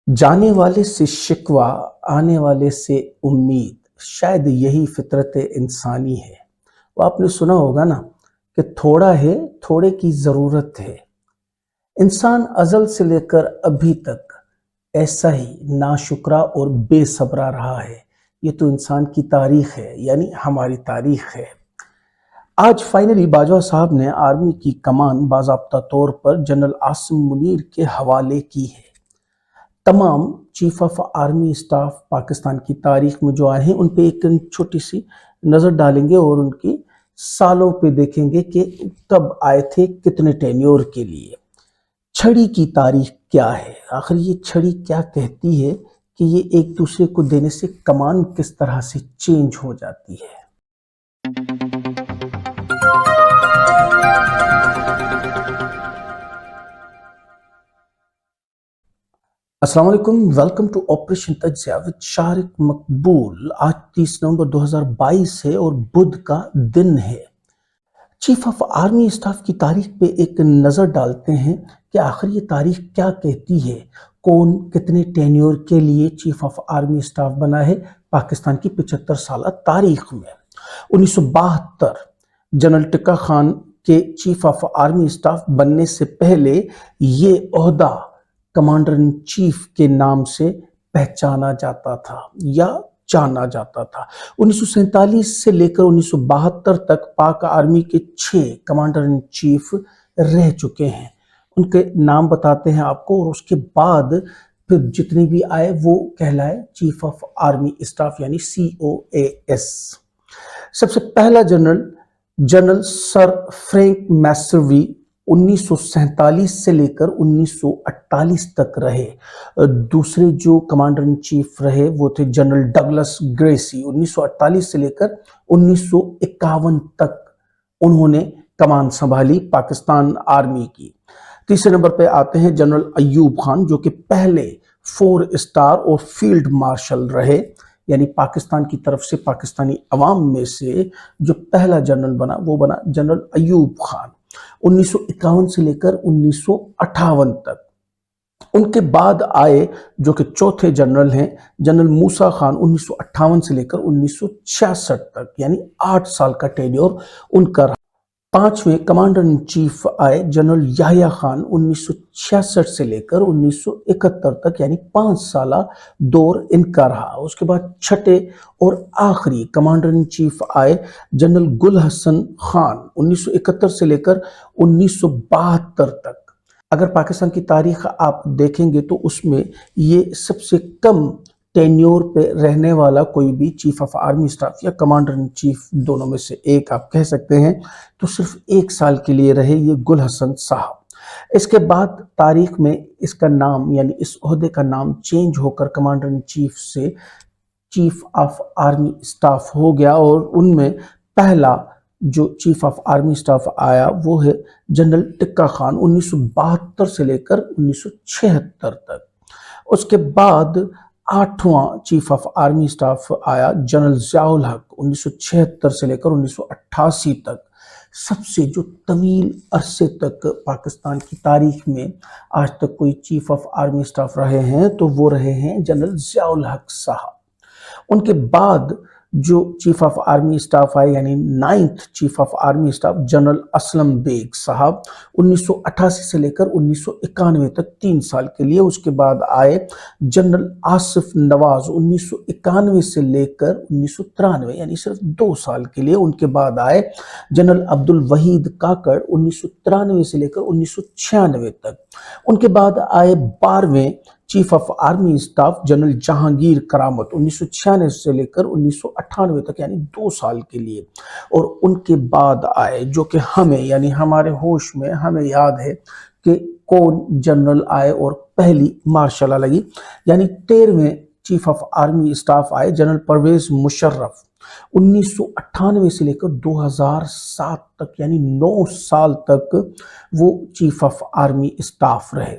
जाने वाले से शिकवा, आने वाले से उम्मीद, शायद यही फितरत इंसानी है। वो आपने सुना होगा ना कि थोड़ा है, थोड़े की ज़रूरत है। इंसान अज़ल से लेकर अभी तक ऐसा ही नाशुक्रा और बेसब्रा रहा है। ये तो इंसान की तारीख है, यानी हमारी तारीख है। आज फाइनली बाजवा साहब ने आर्मी की कमान बाज़ाब्ता तौर पर जनरल आसिम मुनीर के हवाले की है। तमाम chief of army staff Pakistan की तारीख में जो आए हैं उन पे एक छोटी सी नज़र डालेंगे और उनकी सालों पे देखेंगे कि कब आए थे, कितने टेन्योर के लिए। छड़ी की तारीख क्या है, आखिर ये छड़ी क्या कहती है कि ये एक दूसरे को देने से कमान किस तरह से चेंज हो जाती है। अस्सलाम वालेकुम, वेलकम टू ऑपरेशन तज्ज़िया विद शारिक मकबूल। आज 30 नवंबर 2022 है और बुध का दिन है। चीफ ऑफ आर्मी स्टाफ की तारीख पे एक नज़र डालते हैं कि आखिर ये तारीख क्या कहती है, कौन कितने टेन्योर के लिए चीफ ऑफ आर्मी स्टाफ बना है पाकिस्तान की 75 साल तारीख में। 1972 जनरल टिक्का खान के चीफ ऑफ आर्मी स्टाफ बनने से पहले ये ओहदा कमांडर इन चीफ के नाम से पहचाना जाता था या जाना जाता था। 1947 से लेकर 1972 तक पाक आर्मी के 6 कमांडर इन चीफ रह चुके हैं। उनके नाम बताते हैं आपको और उसके बाद फिर जितने भी आए वो कहलाए चीफ ऑफ आर्मी स्टाफ यानी COAS। सबसे पहला जनरल सर फ्रैंक मैसर्वी 1947 से लेकर 1948 तक रहे। दूसरे जो कमांडर इन चीफ रहे वो थे जनरल डगलस ग्रेसी। 1948 से लेकर 1951 तक उन्होंने कमान संभाली पाकिस्तान आर्मी की। तीसरे नंबर पे आते हैं जनरल अयूब खान, जो कि पहले 4 स्टार और फील्ड मार्शल रहे, यानी पाकिस्तान की तरफ से पाकिस्तानी अवाम में से जो पहला जनरल बना वो बना जनरल अयूब खान 1951 से लेकर 1958 तक। उनके बाद आए जो कि चौथे जनरल हैं जनरल मूसा खान 1958 से लेकर 1966 तक, यानी 8 साल का टेन्योर उनका रहा। पांचवें कमांडर इन चीफ आए जनरल याहिया खान 1966 से लेकर 1971 तक, यानी 5 साल दौर इनका रहा। उसके बाद छठे और आखिरी कमांडर इन चीफ आए जनरल गुल हसन खान 1971 से लेकर 1972 तक। अगर पाकिस्तान की तारीख आप देखेंगे तो उसमें ये सबसे कम टेन्योर पे रहने वाला कोई भी चीफ ऑफ आर्मी स्टाफ या कमांडर इन चीफ दोनों में से एक आप कह सकते हैं, तो सिर्फ 1 साल के लिए रहे ये गुल हसन साहब। इसके बाद तारीख में इसका नाम यानी इस ओहदे का नाम चेंज होकर कमांडर इन चीफ से चीफ ऑफ आर्मी स्टाफ हो गया और उनमें पहला जो चीफ ऑफ आर्मी स्टाफ आया वो है जनरल टिक्का खान 1972 से लेकर 1976 तक। उसके बाद 8वां चीफ ऑफ आर्मी स्टाफ आया जनरल ज़ियाउल हक 1976 से लेकर 1988 तक। सबसे जो तवील अरसे तक पाकिस्तान की तारीख में आज तक कोई चीफ ऑफ आर्मी स्टाफ रहे हैं तो वो रहे हैं जनरल ज़ियाउल हक साहब। उनके बाद जो चीफ ऑफ आर्मी स्टाफ आए यानी 9th chief of army staff general Aslam Baig साहब 1988 से लेकर 1991 तक 3 साल के लिए। उसके बाद आए जनरल आसिफ नवाज 1991 से लेकर 1993, यानी सिर्फ 2 साल के लिए। उनके बाद आए जनरल अब्दुल वहीद काकड़ 1993 से लेकर 1996 तक। उनके बाद आए 12वें chief of army staff general Jehangir Karamat 1996 से लेकर 1998 तक, यानी 2 साल के लिए। और उनके बाद आए जो कि हमें यानी हमारे होश में हमें याद है कि कौन जनरल आए और पहली मार्शल लगी, यानी 13वें चीफ ऑफ आर्मी स्टाफ आए जनरल परवेज मुशर्रफ 1998 से लेकर 2007 तक, यानी 9 साल तक वो चीफ ऑफ आर्मी स्टाफ रहे।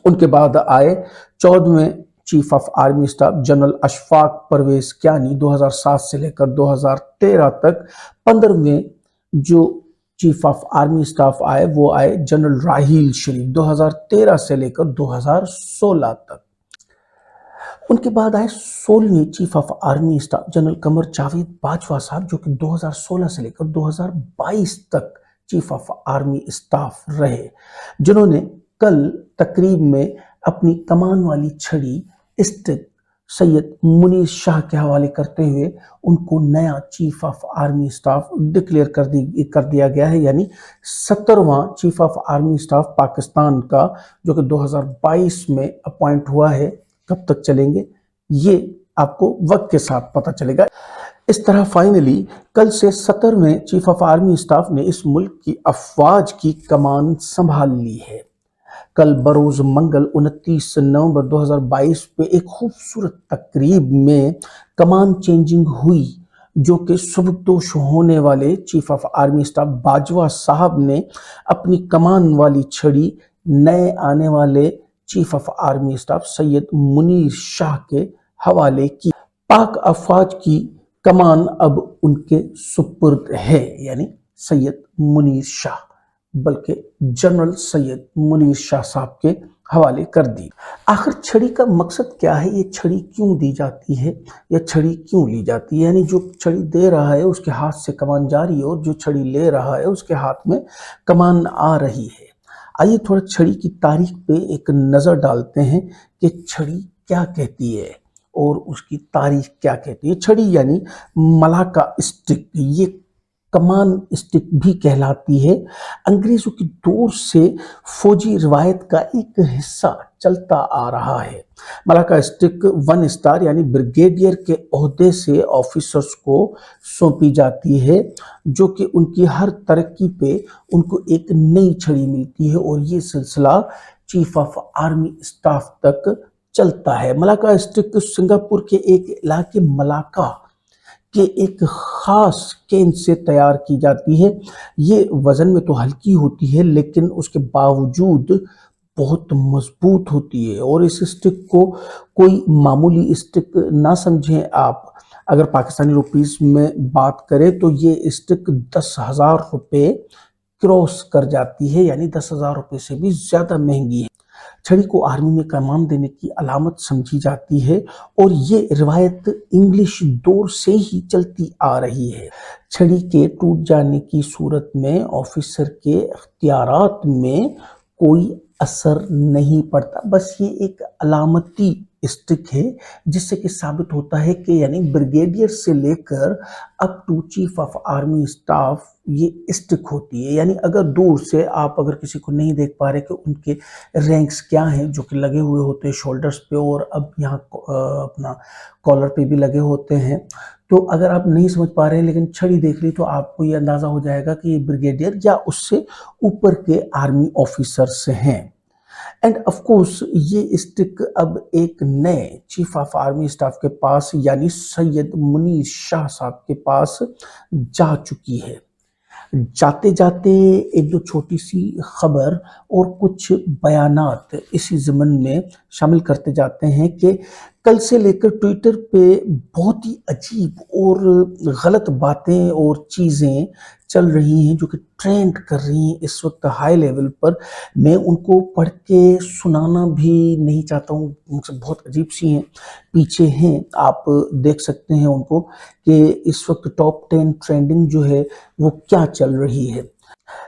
उनके बाद आए 14वें chief of army staff general Ashfaq Parvez Kayani 2007 से लेकर 2013 तक। 15वें जो चीफ ऑफ आर्मी स्टाफ आए वो आए जनरल राहील शरीफ 2013 से लेकर 2016 तक। ان کے بعد آئے 16ویں chief of army staff general Qamar Javed Bajwa صاحب، جو کہ 2016 سے لے کر 2022 تک چیف آف آرمی اسٹاف رہے، جنہوں نے کل تقریب میں اپنی کمان والی چھڑی اسٹک سید منیر شاہ کے حوالے کرتے ہوئے ان کو نیا chief of army staff declare کر دیا گیا ہے، یعنی 17واں chief of army staff Pakistan کا، جو کہ 2022 میں اپوائنٹ ہوا ہے۔ کب تک چلیں گے یہ آپ کو وقت کے ساتھ پتہ چلے گا۔ اس طرح فائنلی کل سے 17ویں چیف آف آرمی اسٹاف نے اس ملک کی افواج کی کمان سنبھال لی ہے۔ کل بروز منگل 29 نومبر 2022 پہ ایک خوبصورت تقریب میں کمان چینجنگ ہوئی، جو کہ سبکدوش ہونے والے chief of army staff Bajwa صاحب نے اپنی کمان والی چھڑی نئے آنے والے چیف آف آرمی اسٹاف سید منیر شاہ کے حوالے کی۔ پاک افواج کی کمان اب ان کے سپرد ہے، یعنی سید منیر شاہ، بلکہ جنرل سید منیر شاہ صاحب کے حوالے کر دی۔ آخر چھڑی کا مقصد کیا ہے؟ یہ چھڑی کیوں دی جاتی ہے یا چھڑی کیوں لی جاتی ہے؟ یعنی جو چھڑی دے رہا ہے اس کے ہاتھ سے کمان جاری ہے، اور جو چھڑی لے رہا ہے اس کے ہاتھ میں کمان آ رہی ہے۔ آئیے تھوڑا چھڑی کی تاریخ پہ ایک نظر ڈالتے ہیں کہ چھڑی کیا کہتی ہے اور اس کی تاریخ کیا کہتی ہے۔ چھڑی یعنی ملاکہ اسٹک، یہ کمان اسٹک بھی کہلاتی ہے۔ انگریزوں کی دور سے فوجی روایت کا ایک حصہ چلتا آ رہا ہے۔ ملاکہ اسٹک 1 اسٹار یعنی بریگیڈیئر کے عہدے سے آفیسرز کو سونپی جاتی ہے، جو کہ ان کی ہر ترقی پہ ان کو ایک نئی چھڑی ملتی ہے، اور یہ سلسلہ چیف آف آرمی اسٹاف تک چلتا ہے۔ ملاکہ اسٹک سنگاپور کے ایک علاقے ملاکہ کہ ایک خاص کین سے تیار کی جاتی ہے۔ یہ وزن میں تو ہلکی ہوتی ہے، لیکن اس کے باوجود بہت مضبوط ہوتی ہے، اور اس اسٹک کو کوئی معمولی اسٹک نہ سمجھیں آپ۔ اگر پاکستانی روپیز میں بات کریں تو یہ اسٹک 10,000 روپے کراس کر جاتی ہے، یعنی 10,000 روپے سے بھی زیادہ مہنگی ہے۔ چھڑی کو آرمی میں کمان دینے کی علامت سمجھی جاتی ہے، اور یہ روایت انگلش دور سے ہی چلتی آ رہی ہے۔ چھڑی کے ٹوٹ جانے کی صورت میں آفیسر کے اختیارات میں کوئی اثر نہیں پڑتا، بس یہ ایک علامتی اسٹک ہے، جس سے کہ ثابت ہوتا ہے کہ یعنی بریگیڈیئر سے لے کر up to chief of army staff یہ اسٹک ہوتی ہے۔ یعنی اگر دور سے آپ اگر کسی کو نہیں دیکھ پا رہے کہ ان کے رینکس کیا ہیں، جو کہ لگے ہوئے ہوتے ہیں شولڈرز پہ، اور اب یہاں اپنا کالر پہ بھی لگے ہوتے ہیں، تو اگر آپ نہیں سمجھ پا رہے ہیں لیکن چھڑی دیکھ لی تو آپ کو یہ اندازہ ہو جائے گا کہ یہ بریگیڈیئر یا اس سے اوپر کے آرمی آفیسر سے ہیں۔ اینڈ آف کورس یہ اسٹک اب ایک نئے چیف آف آرمی اسٹاف کے پاس یعنی سید منیر شاہ صاحب کے پاس جا چکی ہے۔ جاتے جاتے ایک دو چھوٹی سی خبر اور کچھ بیانات اسی ضمن میں شامل کرتے جاتے ہیں کہ کل سے لے کر ٹویٹر پہ بہت ہی عجیب اور غلط باتیں اور چیزیں چل رہی ہیں، جو کہ ٹرینڈ کر رہی ہیں اس وقت ہائی لیول پر۔ میں ان کو پڑھ کے سنانا بھی نہیں چاہتا ہوں، بہت عجیب سی ہیں، پیچھے ہیں، آپ دیکھ سکتے ہیں ان کو کہ اس وقت ٹاپ 10 ٹرینڈنگ جو ہے وہ کیا چل رہی ہے۔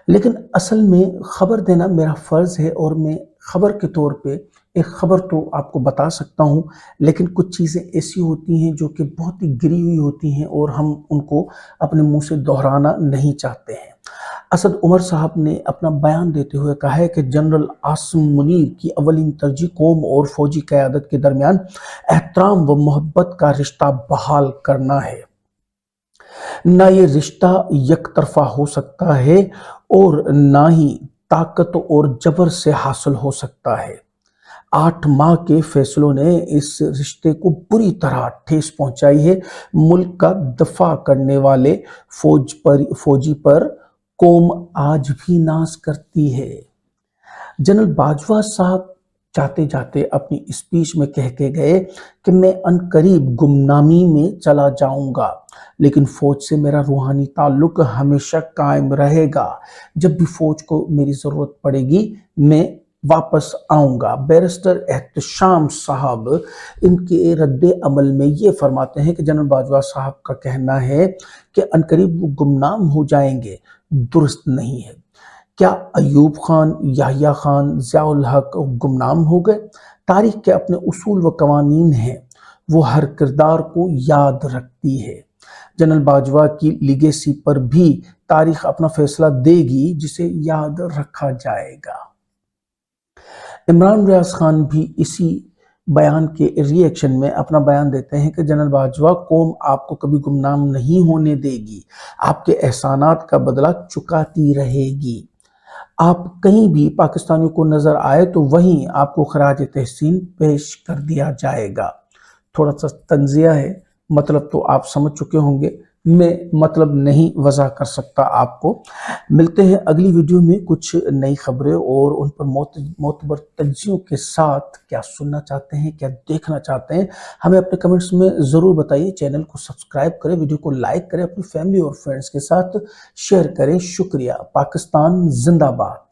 لیکن اصل میں خبر دینا میرا فرض ہے، اور میں خبر کے طور پہ ایک خبر تو آپ کو بتا سکتا ہوں، لیکن کچھ چیزیں ایسی ہوتی ہیں جو کہ بہت ہی گری ہوئی ہوتی ہیں اور ہم ان کو اپنے منہ سے دہرانا نہیں چاہتے ہیں۔ اسد عمر صاحب نے اپنا بیان دیتے ہوئے کہا ہے کہ جنرل عاصم منیر کی اولین ترجیح قوم اور فوجی قیادت کے درمیان احترام و محبت کا رشتہ بحال کرنا ہے۔ نہ یہ رشتہ یک طرفہ ہو سکتا ہے اور نہ ہی طاقت اور جبر سے حاصل ہو سکتا ہے۔ 8 ماہ کے فیصلوں نے اس رشتے کو بری طرح ٹھیس پہنچائی ہے۔ ملک کا دفاع کرنے والے فوجی پر قوم آج بھی ناز کرتی ہے۔ جنرل باجوہ صاحب جاتے جاتے اپنی اسپیچ میں کہہ کے گئے کہ میں عنقریب گمنامی میں چلا جاؤں گا، لیکن فوج سے میرا روحانی تعلق ہمیشہ قائم رہے گا۔ جب بھی فوج کو میری ضرورت پڑے گی میں वापस आऊंगा। बैरिस्टर एहतशाम साहब इनके रद्द अमल में ये फरमाते हैं कि जनरल बाजवा साहब का कहना है कि अनकरीब वो गुमनाम हो जाएंगे, दुरुस्त नहीं है। क्या अयूब खान, याहिया खान, ज़ियाउल हक गुमनाम हो गए? तारीख के अपने उसूल व कवानीन हैं, वो हर किरदार को याद रखती है। जनरल बाजवा की लिगेसी पर भी तारीख अपना फैसला देगी, जिसे याद रखा जाएगा। इमरान रियाज खान भी इसी बयान के रिएक्शन में अपना बयान देते हैं कि जनरल बाजवा, कौम आपको कभी गुमनाम नहीं होने देगी, आपके एहसानात का बदला चुकाती रहेगी। आप कहीं भी पाकिस्तानियों को नजर आए तो वहीं आपको खराज तहसीन पेश कर दिया जाएगा। थोड़ा सा तंजिया है, मतलब तो आप समझ चुके होंगे, मैं मतलब नहीं वजह कर सकता आपको। मिलते हैं अगली वीडियो में कुछ नई खबरें और उन पर मोतबर तज्जियों के साथ। क्या सुनना चाहते हैं, क्या देखना चाहते हैं, हमें अपने कमेंट्स में ज़रूर बताइए। चैनल को सब्सक्राइब करें, वीडियो को लाइक करें, अपनी फैमिली और फ्रेंड्स के साथ शेयर करें। शुक्रिया। पाकिस्तान जिंदाबाद।